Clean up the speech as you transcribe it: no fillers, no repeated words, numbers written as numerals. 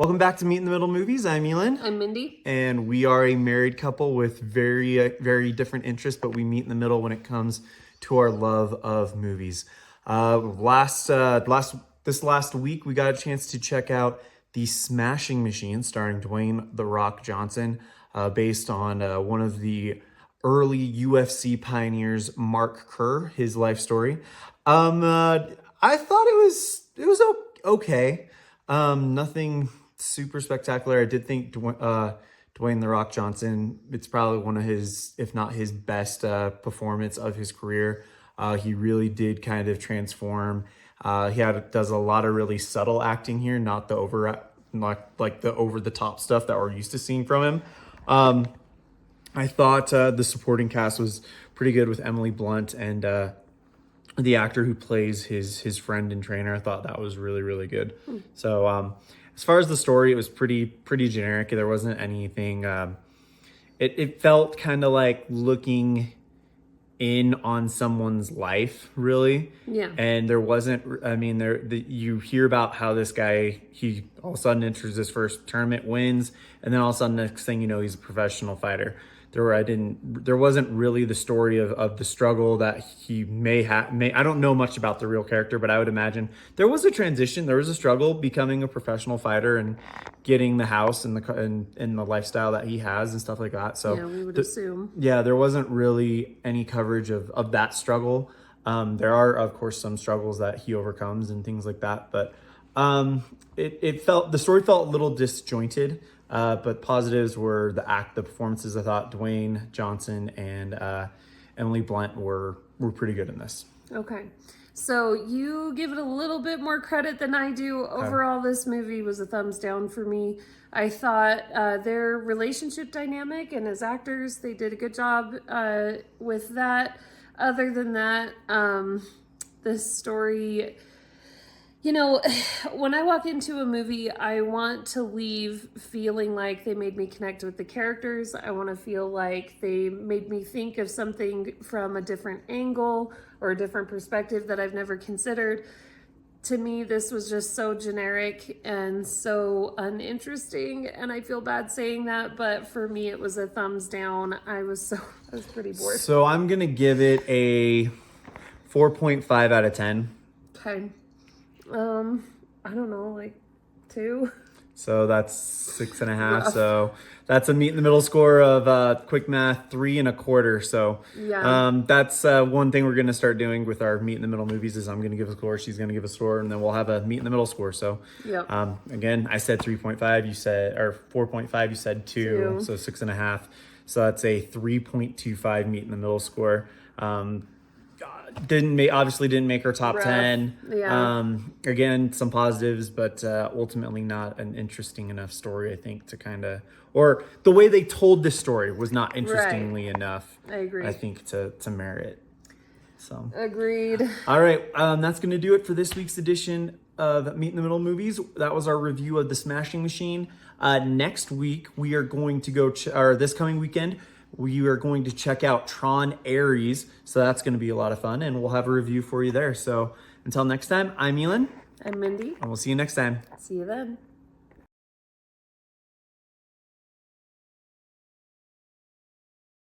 Welcome back to Meet in the Middle Movies. I'm Elin. I'm Mindy. And we are a married couple with very different interests, but we meet in the middle when it comes to our love of movies. This last week, we got a chance to check out The Smashing Machine, starring Dwayne "The Rock" Johnson, based on one of the early UFC pioneers, Mark Kerr, his life story. I thought it was okay. Nothing super spectacular. I did think Dwayne "The Rock" Johnson, it's probably one of his, if not his best performance of his career. He really did kind of transform. Does a lot of really subtle acting here, not the over the top stuff that we're used to seeing from him. I thought the supporting cast was pretty good with Emily Blunt and the actor who plays his friend and trainer. I thought that was really good. So as far as the story, it was pretty generic. There wasn't anything. It felt kind of like looking in on someone's life, really. Yeah. And there wasn't. I mean, you hear about how this guy, he all of a sudden enters his first tournament, wins, and then all of a sudden, next thing you know, he's a professional fighter. There wasn't really the story of the struggle that he may have. I don't know much about the real character, but I would imagine there was a transition. There was a struggle becoming a professional fighter and getting the house and the lifestyle that he has and stuff like that. So yeah, we would assume. Yeah, there wasn't really any coverage of that struggle. There are, of course, some struggles that he overcomes and things like that, but the story felt a little disjointed. But positives were the performances. I thought Dwayne Johnson and Emily Blunt were pretty good in this. Okay. So you give it a little bit more credit than I do. Overall, this movie was a thumbs down for me. I thought their relationship dynamic and as actors, they did a good job with that. Other than that, this story... You know, when I walk into a movie, I want to leave feeling like they made me connect with the characters. I want to feel like they made me think of something from a different angle or a different perspective that I've never considered. To me, this was just so generic and so uninteresting, and I feel bad saying that, but for me, it was a thumbs down. I was pretty bored. So I'm going to give it a 4.5 out of 10. Okay. I don't know, like 2. So that's 6.5. Rough. So that's a meet in the middle score of quick math 3.25. So yeah, that's one thing we're gonna start doing with our meet in the middle movies is I'm gonna give a score, she's gonna give a score, and then we'll have a meet in the middle score. So yeah. Again, I said 3.5, you said, or 4.5, you said 2, so 6.5. So that's a 3.25 meet in the middle score. Obviously didn't make our top 10. Yeah. Again, some positives, but ultimately not an interesting enough story, I think, to kind of, or the way they told this story was not interestingly enough. I agree. I think to merit. So agreed. All right, that's going to do it for this week's edition of Meet in the Middle Movies. That was our review of The Smashing Machine. Next week we are going to go, or this coming weekend, we are going to check out Tron Ares. So that's going to be a lot of fun, and we'll have a review for you there. So until next time, I'm Elin. I'm Mindy. And we'll see you next time. See you then.